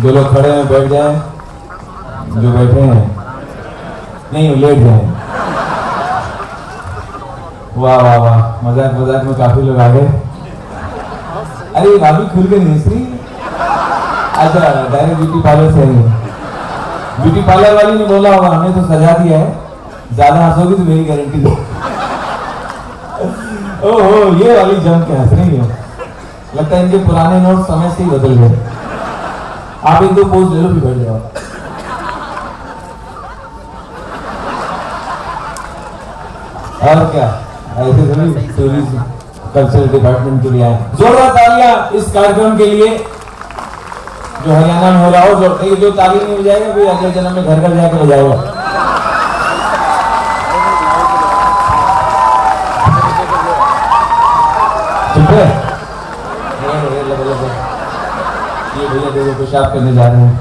जो लोग खड़े हैं बैठ जाएं, जो बैठे हैं नहीं लेट जाएं। वाह वाह वाह, मजाक मजाक में काफी लोग आ गए। अरे भाभी खुल के नहीं श्री, अच्छा डायरेक्ट ब्यूटी पार्लर से आई है। ब्यूटी पार्लर वाली ने बोला होगा हमने तो सजा दिया है, ज्यादा हंसोगी तो मेरी गारंटी दो। ओहो ये वाली जम के हंस रही है, लगता है इनके पुराने नोट समय से ही बदल गए। आप एक दो पोज ले लो भी बैठ जाओ। और क्या ऐसे थोड़ी टूरिज्म कल्चरल डिपार्टमेंट के लिए आए। जोरदार तालियां इस कार्यक्रम के लिए जो हरियाणा में हो रहा हो। जो ताली नहीं बजाएगा वो अगले जन्म में घर घर जाकर बजाएगा। ठीक है, ये भैया देखो पेशाब करने जा रहे हैं,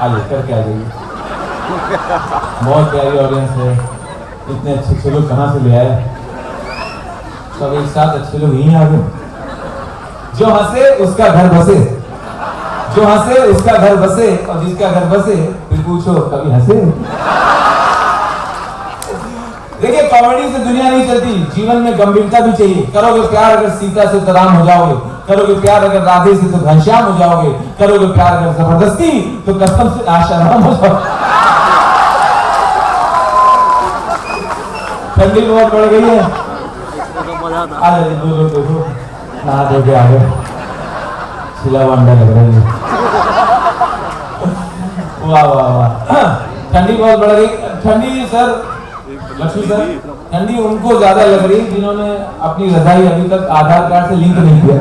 आइए करके आ जाइए। बहुत प्यारी ऑडियंस है, इतने अच्छे लोग कहाँ से ले आए, सब एक साथ अच्छे लोग यहीं आ गए। जो हंसे उसका घर बसे, जो हंसे उसका घर बसे, और जिसका घर बसे फिर पूछो कभी हंसे। देखिए कॉमेडी से दुनिया नहीं चलती, जीवन में गंभीरता भी चाहिए। करोगे प्यार अगर सीता से तो राम हो जाओगे, करोगे प्यार अगर राधे से तो घनश्याम हो जाओगे, करोगे प्यार अगर जबरदस्ती तो कसम से आशाराम हो जाओगे। ठंडी बहुत बढ़ गई है, आ जाइए दो लोग देखो नहा धो के आ गए, छिला वंडा लग रही है। वाह वाह वाह, ठंडी बहुत बढ़ गई। ठंडी सर लक्ष्मी सर, ठंडी उनको ज्यादा लग रही है जिन्होंने अपनी रजाई अभी तक आधार कार्ड से लिंक नहीं किया,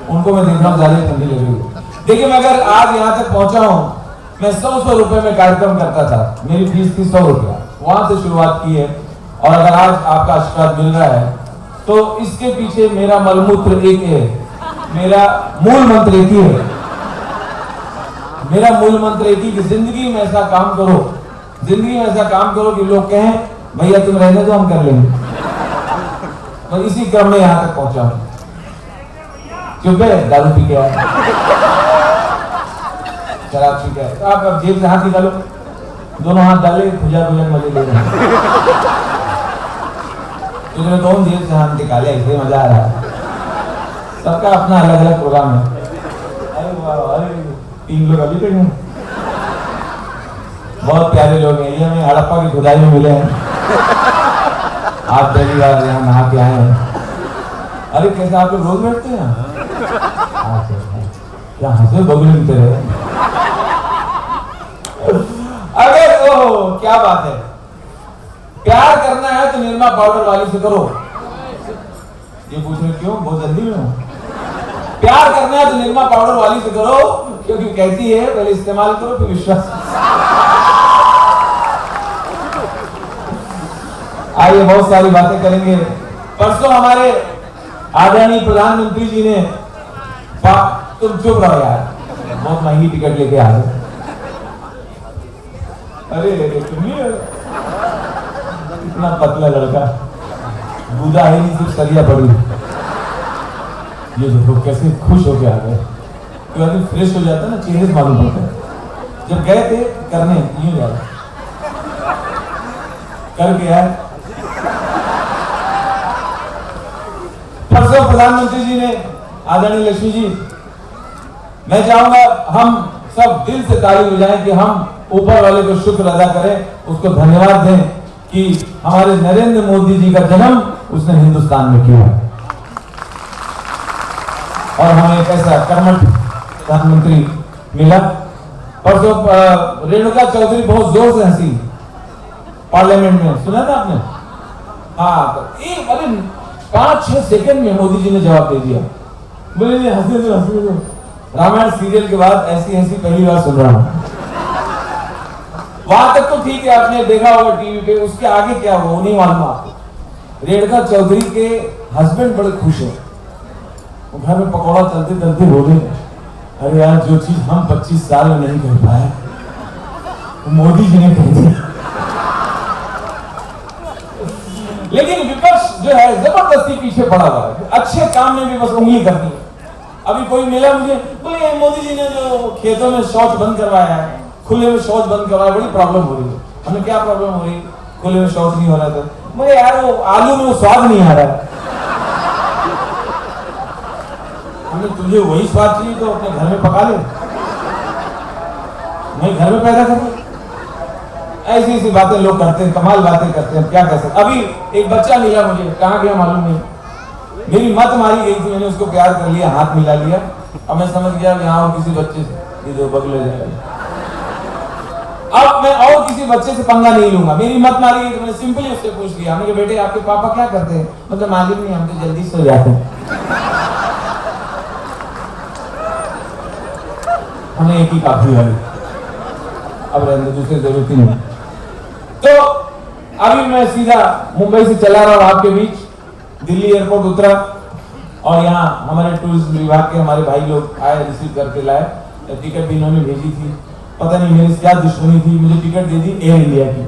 उनको मैं देख रहा हूँ ज्यादा ठंडी लग रही है। देखिए मैं अगर आज यहाँ तक पहुंचा हूँ, मैं 100 रुपए में कार्यक्रम करता था, मेरी फीस थी 100 रुपया, वहां से शुरुआत की है। और अगर आज आपका आशीर्वाद मिल रहा है तो इसके पीछे मेरा मलमूत्र एक है, मेरा मूल मंत्र एक ही है। मेरा मूल मंत्र एक ही कि जिंदगी में ऐसा काम करो, जिंदगी में ऐसा काम करो कि लोग कहें भैया तुम रहने दो हम कर लेंगे। तो इसी क्रम में यहां तक पहुंचा हूं। चुप है, दारू पी के आया, शराब पी के आया। तो आप अब जेब से हाथ निकालो, दोनों हाथ डाले, खुजा खुजा मजे ले रहे हैं। तो कौन जेब से हाथ निकाले, इसलिए मजा आ रहा है। सबका अपना अलग अलग प्रोग्राम है। अरे वाह, अरे 3 लोग अभी तक हैं, बहुत प्यारे लोग हैं। ये हमें हड़प्पा की खुदाई में मिले हैं, आप पहली बार यहाँ नहा के आए हैं। अरे कैसे आप लोग रोज बैठते हैं? क्या हंसे बगुले की तरह। अगर ओह क्या बात है, प्यार करना है तो निरमा पाउडर वाली से करो। ये पूछ रहे क्यों, बहुत जल्दी में हूं। प्यार करना है तो निरमा पाउडर वाली से करो, क्योंकि कहती है पहले इस्तेमाल करो फिर विश्वास। आइए बहुत सारी बातें करेंगे। परसों हमारे आदरणीय प्रधानमंत्री जी ने, तुम चुप रहो यार, बहुत महंगी टिकट लेके आ गए। अरे तुम इतना पतला लड़का, बूढ़ा है नहीं, सिर्फ सरिया पड़ी। ये देखो कैसे खुश होके आ गए, तो आदमी फ्रेश हो जाता है ना, चेहरे से मालूम पड़ता है। जब गए थे करने यूं जा करके यार, परसों प्रधानमंत्री जी ने, आदरणीय लक्ष्मी जी, मैं चाहूंगा हम सब दिल से ताली बजाएं कि हम ऊपर वाले को शुक्र अदा करें, उसको धन्यवाद दें कि हमारे नरेंद्र मोदी जी का जन्म उसने हिंदुस्तान में किया और हमें एक ऐसा कर्मठ प्रधानमंत्री मिला। परसों रेणुका चौधरी बहुत जोर से हंसी पार्लियामेंट में, सुना था आपने? हाँ, तो एक 5-6 सेकंड में मोदी जी ने जवाब दे दिया। बोले हंसी दो। रामायण सीरियल के बाद ऐसी हंसी पहली बार सुन रहा हूं। वहां तक तो ठीक है, आपने देखा होगा टीवी पे, उसके आगे क्या हुआ वो नहीं मालूम आपको। रेणुका चौधरी के हस्बैंड बड़े खुश हैं, वो घर में पकौड़ा चलते चलते बोले, अरे यार जो चीज हम 25 साल में नहीं कर पाए तो मोदी जी ने कह दिया। लेकिन विपक्ष जो है जबरदस्ती पीछे पड़ा हुआ है, अच्छे काम में भी बस उंगली करनी है। अभी कोई मिला मुझे, बोले मोदी जी ने जो खेतों में शौच बंद करवाया है, खुले में शौच बंद करवाया, बड़ी प्रॉब्लम हो रही है। हमने क्या प्रॉब्लम हो रही है? खुले में शौच नहीं हो रहा था। मुझे यार वो आलू में वो स्वाद नहीं आ रहा है। हमने तुझे वही स्वाद चाहिए तो अपने घर में पका ले, मैं घर में पैदा कर। ऐसी ऐसी बातें लोग करते हैं, कमाल बातें करते हैं, क्या कर सकते। अभी एक बच्चा मिला मुझे, कहाँ गया मालूम नहीं, मेरी मत मारी गई थी, मैंने उसको प्यार कर लिया, हाथ मिला लिया। अब मैं समझ गया यहाँ और किसी बच्चे से ये बगले जाएगा, अब मैं और किसी बच्चे से पंगा नहीं लूंगा। मेरी मत मारी गई तो मैंने सिंपली उससे पूछ लिया, मैंने कहा बेटे आपके पापा क्या करते हैं? मतलब मालूम नहीं, हम तो जल्दी सो जाते हैं। हमें एक ही काफी है, अब रहने दूसरे जरूरत ही नहीं। तो अभी मैं सीधा मुंबई से चला रहा हूँ आपके बीच, दिल्ली एयरपोर्ट उतरा और यहाँ हमारे टूरिस्ट विभाग के हमारे भाई लोग आए, रिसीव करके लाए। टिकट भी इन्होंने भेजी थी, पता नहीं मेरी क्या दुश्मनी थी, मुझे टिकट दे दी एयर इंडिया की।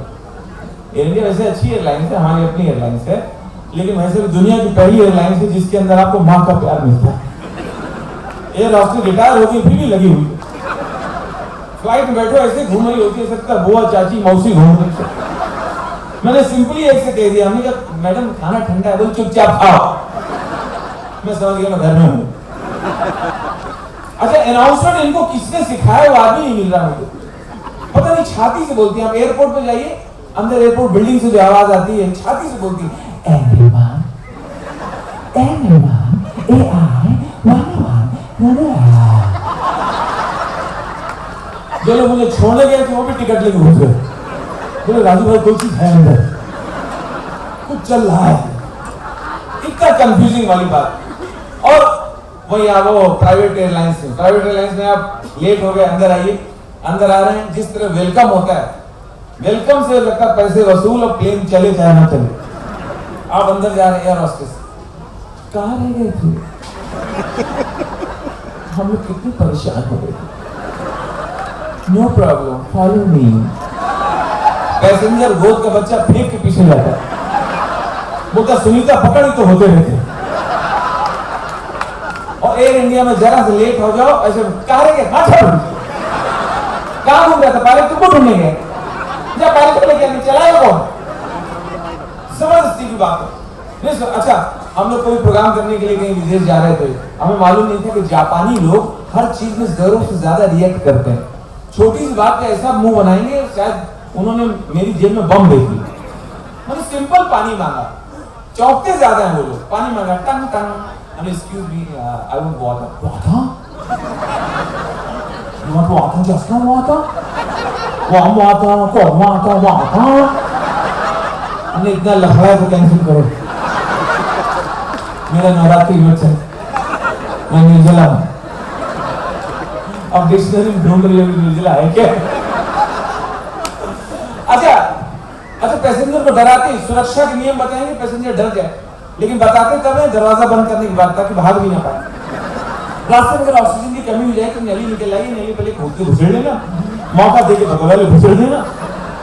एयर इंडिया वैसे अच्छी एयरलाइंस है, हमारी अपनी एयरलाइंस है, लेकिन वैसे भी दुनिया की पहली एयरलाइंस है जिसके अंदर आपको माँ का प्यार मिलता है। एयर हॉस्टेस रिटायर होगी फिर भी लगी हुई, फ्लाइट में बैठो ऐसे घूम रही होती है, सकता बुआ चाची मौसी घूम रही। मैंने सिंपली एक से कह दिया, हमने कहा मैडम खाना ठंडा है, बोल चुपचाप खाओ। मैं समझ गया मैं घर में हूँ। अच्छा अनाउंसमेंट इनको किसने सिखाया वो आदमी नहीं मिल रहा मुझे, पता नहीं छाती से बोलती है। आप एयरपोर्ट पे जाइए, अंदर एयरपोर्ट बिल्डिंग से जो आवाज आती है छाती से बोलती है, एवरीवन एवरीवन AI 11 जो लोग मुझे छोड़ने गए थे वो भी टिकट लेके घुस गए, बोले राजू भाई कोई चीज है अंदर, कुछ चल रहा है। इतना कंफ्यूजिंग वाली बात। और वही आप वो प्राइवेट एयरलाइंस में आप लेट हो गए, अंदर आइए, अंदर आ रहे हैं, जिस तरह वेलकम होता है, वेलकम से लगता है पैसे वसूल और प्लेन चले चाहे ना चले। आप अंदर जा रहे हैं, एयर हॉस्टेस कहाँ रह गए थे? हम लोग कितने परेशान हो गए थे। No problem follow me. Passenger गोद का बच्चा फेंक के पीछे जाता है, बोलता सुनीता पकड़ ही तो होते रहते। और एयर इंडिया में जरा से लेट हो जाओ ऐसे कहाँ रह गए, कहाँ घूम रहा था पायलट, तुमको ढूंढने गए, जब पायलट को लेके चलाया कौन? जबरदस्ती की बात है। अच्छा हम लोग कोई प्रोग्राम करने के लिए कहीं विदेश जा रहे थे, हमें मालूम नहीं था कि जापानी लोग हर चीज में जरूरत से ज्यादा रिएक्ट करते हैं। छोटी सी बात पे ऐसा मुंह बनाएंगे, शायद उन्होंने मेरी जेब में बम देख ली। मैंने सिंपल पानी मांगा, चौंकते ज्यादा हैं वो लोग, पानी मांगा टंग टंग, excuse me I want water. Water just no water हमने इतना लफड़ा तो कैंसिल करो, मेरा नवरात्रि व्रत है, मैं निर्जला हूं। अब डिक्शनरी ढूंढ रही होगी निर्जला है क्या? अच्छा पैसेंजर को डराते, सुरक्षा के नियम बताएंगे, पैसेंजर डर जाए, लेकिन बताते तब है दरवाजा बंद करने की बात, ताकि भाग भी ना पाए। रास्ते में अगर ऑक्सीजन की कमी हो जाए तो नली निकल आई, नली पहले खोल के घुसेड़ देना, मौका देके भगवान घुसेड़ देना।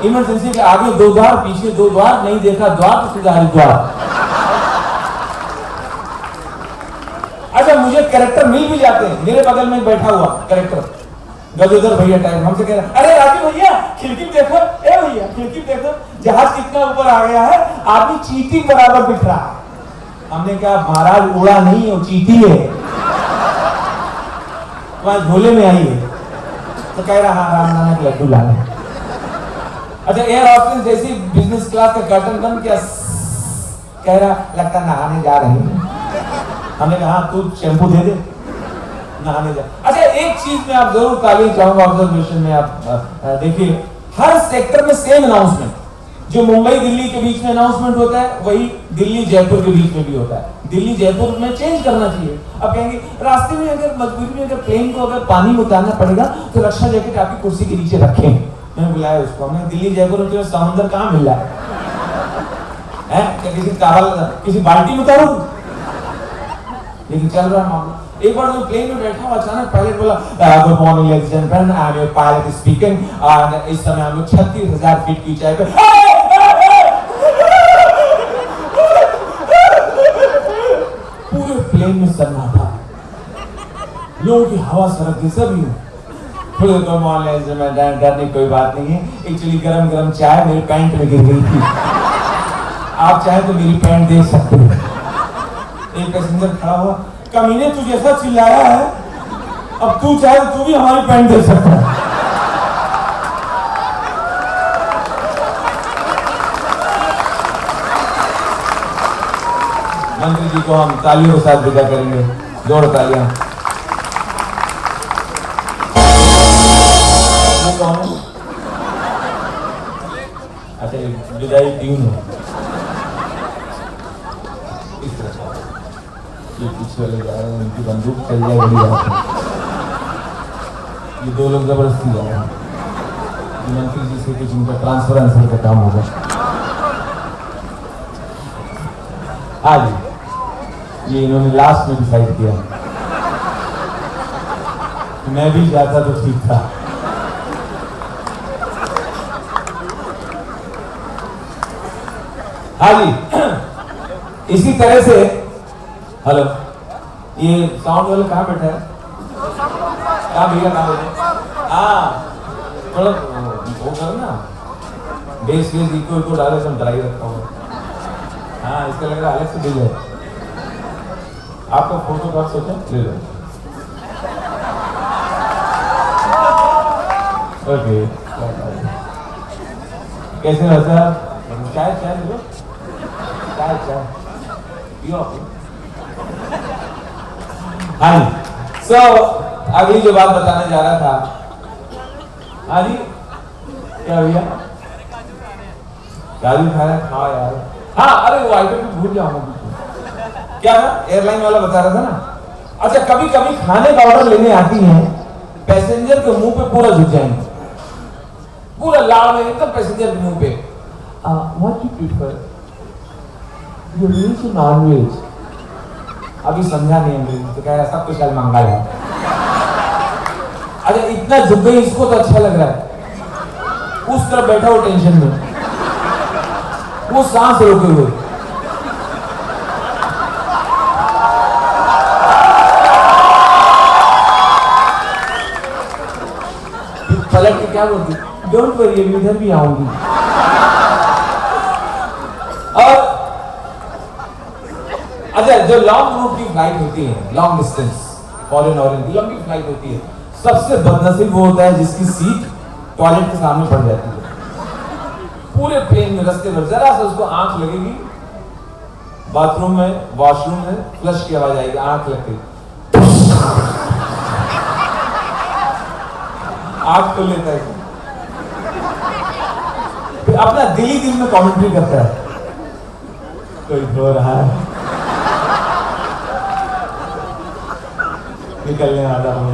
इमरजेंसी के आगे 2 द्वार, पीछे 2 द्वार, नहीं देखा द्वार तो सीधा हरिद्वार। अच्छा मुझे कैरेक्टर मिल भी जाते हैं, मेरे बगल में बैठा हुआ कैरेक्टर गजोदर भैया टाइप, हमसे कह रहा अरे राजू भैया खिड़की देखो, ए भैया खिड़की देखो, जहाज कितना ऊपर आ गया है, आदमी चींटी बराबर दिख रहा है। हमने कहा महाराज उड़ा नहीं है, चींटी है, वहां झोले में आई है। तो कह रहा हाँ राम नाना के लड्डू लाए। अच्छा एयर हॉस्टेस जैसी बिजनेस क्लास का कर्टन बंद किया, कह रहा लगता नहाने जा रहे हैं। हमने कहा हाँ तू शैम्पू दे दे, नहाने जा। अच्छा एक चीज में आप जरूर ताली चाहूंगा, ऑब्जर्वेशन में आप देखिए, हर सेक्टर में सेम अनाउंसमेंट, जो मुंबई दिल्ली के बीच में अनाउंसमेंट होता है वही दिल्ली जयपुर के बीच में भी होता है। दिल्ली जयपुर में चेंज करना चाहिए। अब कहेंगे रास्ते में अगर मजबूरी में अगर प्लेन को अगर पानी में उतारना पड़ेगा तो रक्षा जैकेट आपकी कुर्सी के नीचे रखें। मैंने बुलाया उसको, हमने दिल्ली जयपुर में समुद्र कहाँ मिल रहा है? क्या किसी टावल किसी बाल्टी में उतारूं? लेकिन चल रहा मामला। एक बार मैं प्लेन में बैठा हुआ, अचानक पायलट बोला good morning ladies and gentleman, I am your pilot speaking, और इस समय हम लोग 36,000 फीट की ऊंचाई पे। पूरे प्लेन में सन्नाटा। लोगों की हवा सरक गई सभी थोड़ी देर में मान लें मैं डरने की कोई बात नहीं है। एक्चुअली गरम गरम चाय मेरे पैंट में गिर गई थी। आप चाहे तो मेरी पैंट देख सकते हो। एक पैसेंजर खड़ा हुआ, कमीने तू जैसा चिल्लाया है अब तू चाहे तो तू भी हमारी पैंट देख सकता है। मंत्री जी को हम तालियों के साथ विदा करेंगे। जोड़ तालियां। वो कौन है? अच्छा विदाई ट्यून है। इस तरह ये पीछे वाले जा रहे हैं, उनकी बंदूक चल जाए बड़ी बात है। ये दो लोग जबरदस्ती जा रहे हैं। मंत्री जी से कुछ उनका ट्रांसफर आंसर का काम होगा। हाँ जी, ये इन्होंने लास्ट में डिसाइड किया। मैं भी जाता तो ठीक था। हाँ जी, इसी तरह से हेलो, ये साउंड वाले कहाँ बैठा है? कहाँ भैया कहाँ बैठे? हाँ थोड़ा वो करो ना, बेस इको डाले तो ड्राई रखा हूँ। हाँ इसका लग रहा है अलग से दे जाए। आपका फोटो कब सोचा ले लो। ओके कैसे रहता है? चाय चाय ले लो, चाय चाय पियो आप। हाँ जी, सो अगली जो बात बताने जा रहा था। हाँ जी क्या भैया गाड़ी खाया खा यार। हाँ अरे वो आइटम भी भूल जाऊंगा। क्या था एयरलाइन वाला बता रहा था ना। अच्छा कभी कभी खाने का ऑर्डर लेने आती हैं, पैसेंजर के मुंह पे पूरा झुक जाएंगे, पूरा लाल में एकदम पैसेंजर के मुंह पे what you prefer, you veg और नॉन वेज। अभी समझा नहीं अंग्रेजी तो कह रहा सब कुछ मंगा है। अरे इतना झुक गई, इसको तो अच्छा लग रहा है, उस तरफ बैठा हो टेंशन में, वो सांस रोके हुए। पलट के क्या बोलती, डोंट वरी मैं इधर भी आऊंगी। और अच्छा जो लॉन्ग रूट की फ्लाइट होती है, लॉन्ग डिस्टेंस फॉरेन और की लंबी फ्लाइट होती है, सबसे बदनसीब वो होता है जिसकी सीट टॉयलेट के सामने पड़ जाती है। पूरे प्लेन में रास्ते में जरा सा उसको आंख लगेगी, बाथरूम में वॉशरूम में फ्लश की आवाज आएगी, आंख लगती आंख को लेता है, फिर अपना दिल ही दिल में कमेंट्री करता है, कोई रो रहा है निकलने वाला हूँ।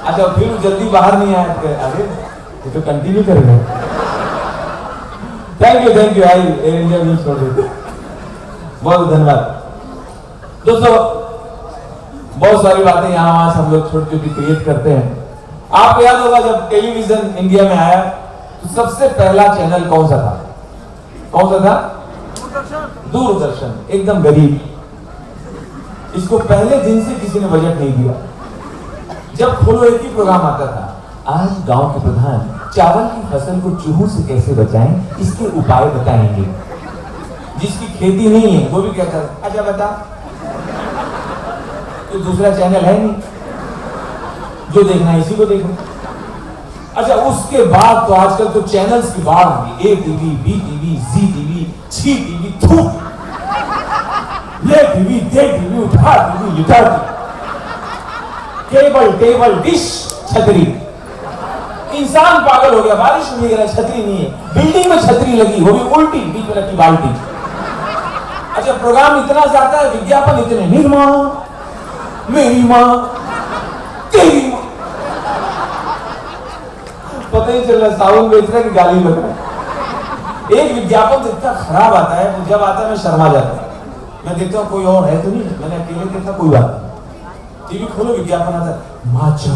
अच्छा फिर जल्दी बाहर नहीं आया, अरे ये तो कंटिन्यू करेगा। Thank you I air India news छोड़ देते, बहुत धन्यवाद। दोस्तों बहुत सारी बातें यहाँ वहां हम लोग छोटी छोटी क्रिएट करते हैं। आपको याद होगा जब टेलीविजन इंडिया में आया तो सबसे पहला चैनल कौन सा था? कौन सा था? दूरदर्शन। एकदम गरीब, इसको पहले दिन से किसी ने बजट नहीं दिया। जब खोलो एक ही प्रोग्राम आता था, आज गांव के प्रधान चावल की फसल को चूहों से कैसे बचाएं इसके उपाय बताएंगे। जिसकी खेती नहीं है वो भी कहता है अच्छा बता, तो दूसरा चैनल है नहीं, जो देखना है इसी को देखो। अच्छा उसके बाद तो आजकल तो चैनल्स की बाढ़ आ गई, ए टीवी, बी टीवी, जी टीवी, छी टीवी, थू ये टीवी, दे टीवी, उठा टीवी, लिटा टीवी, केबल टेबल डिश, छतरी। इंसान पागल हो गया, बारिश नहीं गिरा, छतरी नहीं है, बिल्डिंग में छतरी लगी, वो भी उल्टी, बीच में रखी बाल्टी। अच्छा प्रोग्राम इतना ज्यादा है, विज्ञापन इतने, निर्मा मेरी माँ तेरी माँ, पता ही चल रहा साबुन बेच रहा है कि गाली बक रहा है। एक विज्ञापन इतना खराब आता है, वो जब आता है मैं शर्मा जाता हूँ। मैं देखता हूँ कोई और है तो नहीं, मैंने अकेले देखा कोई बात नहीं, टीवी खोलो विज्ञापन आता है माचा,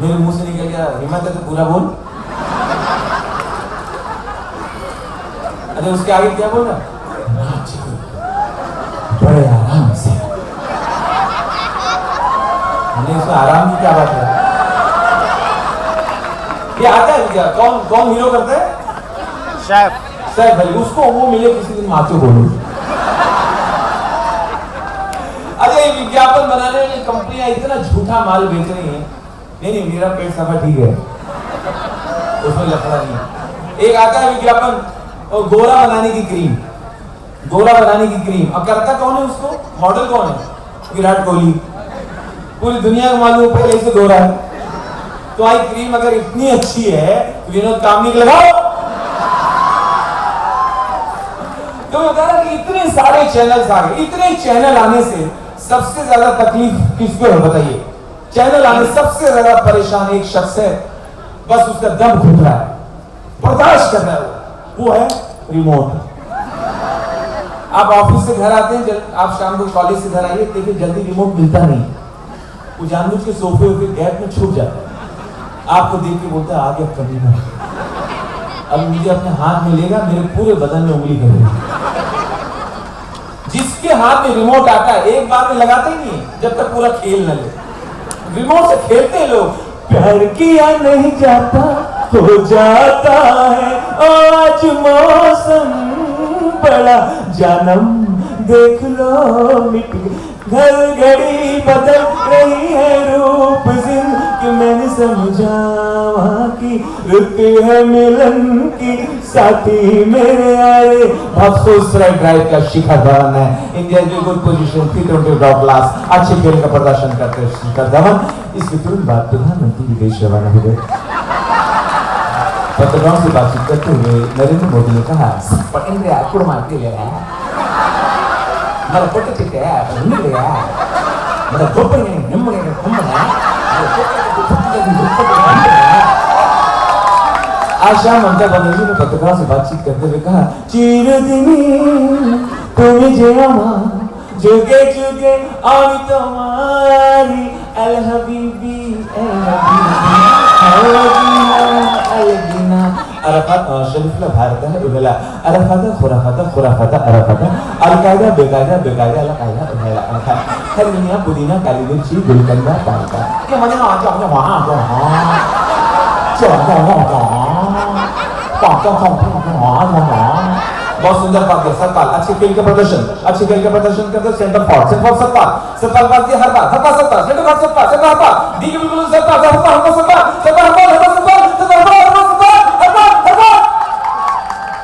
मेरे मुंह से निकल गया हिम्मत है तो पूरा बोल। अरे उसके आगे क्या बोल रहा? बड़े आराम से। नहीं, इसमें आराम की क्या बात है? ये आता है क्या? कौन कौन हीरो करता है? सैफ अली। उसको वो मिले किसी दिन, माचो बोलो। अरे विज्ञापन बनाने वाली कंपनियां इतना झूठा माल बेच रही हैं। नहीं, मेरा पेट सफा ठीक है, उसमें लफड़ा नहीं। एक आता है विज्ञापन, और गोरा बनाने की क्रीम, गोरा बनाने की क्रीम, और करता कौन है उसको? मॉडल कौन है? विराट कोहली। पूरी दुनिया को मालूम पहले से गोरा है। तो आई क्रीम अगर इतनी अच्छी है तो विनोद कामनी लगाओ। तो बता रहा कि इतने सारे चैनल्स आ गए। इतने चैनल आने से सबसे ज्यादा तकलीफ किसको है बताइए? चैनल आने सबसे ज्यादा परेशान एक शख्स है, बस उसका दम घुट रहा है, बर्दाश्त कर रहा है, वो है रिमोट। आप ऑफिस से घर आते हैं, आप शाम को कॉलेज से घर आइए, देखिए जल्दी रिमोट मिलता नहीं, वो जानबूझ के सोफे के गैप में छुप जाता है। आपको देख के बोलता है आ गया कमीना, अब मुझे अपने हाथ में लेगा, मेरे पूरे बदन में उंगली करेगा। जिसके हाथ में रिमोट आता है एक बार में लगाते ही नहीं जब तक पूरा खेल न ले। रिमोट से खेलते हैं लोग। प्यार किया नहीं जाता हो जाता है, आज मौसम बड़ा जानम देख लो मिट घर घड़ी बदल रही है रूप जिंदगी, मैंने समझा वहाँ की रुत है मिलन की, साथी मेरे आए। बहुत खूब ड्राइव का शिखर धवन है। इंडिया की गुड पोजीशन, टॉप क्लास, अच्छे खेल का प्रदर्शन करते शिखर धवन। इसके तुरंत बाद प्रधानमंत्री विदेश रवाना हुए। पत्रकारों से बातचीत करते हुए नरेंद्र मोदी ने कहा, आज शाम ममता बनर्जी ने पत्रकारों से बातचीत करते हुए कहा, चिरदिनी तुम जे अमा जुगे जुगे आमी तुम्हारी अल हबीबी अरफात शरीफला भारत है उगला अरफात खुराफात अरफात अलकायदा बेकायदा अल कायदा उगला खरीनिया पुदीना काली मिर्ची गुलकंदा तारका ये मने आ जाओ वहां बहुत सुंदर बात है। सतपाल अच्छे खेल का प्रदर्शन करते सेंटर फॉर सतपाल बात की हर बात सतपाल सेंटर फॉर सतपाल दी बिल्कुल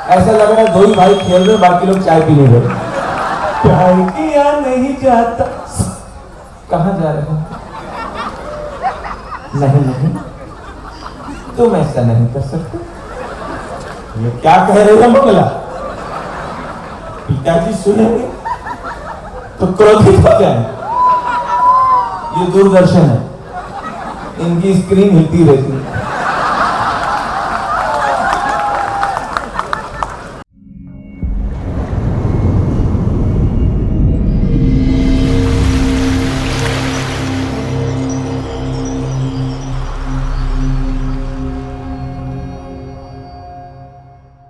ऐसा लग रहा है दो ही भाई खेल रहे, बाकी लोग चाय पीने गए। प्यार किया नहीं जाता, कहां जा रहे हैं? नहीं, तुम ऐसा नहीं कर सकते। ये क्या कह रहे हो मंगला? पिताजी सुनेंगे तो क्रोधित हो जाएंगे। ये दूरदर्शन है, इनकी स्क्रीन हिलती रहती है।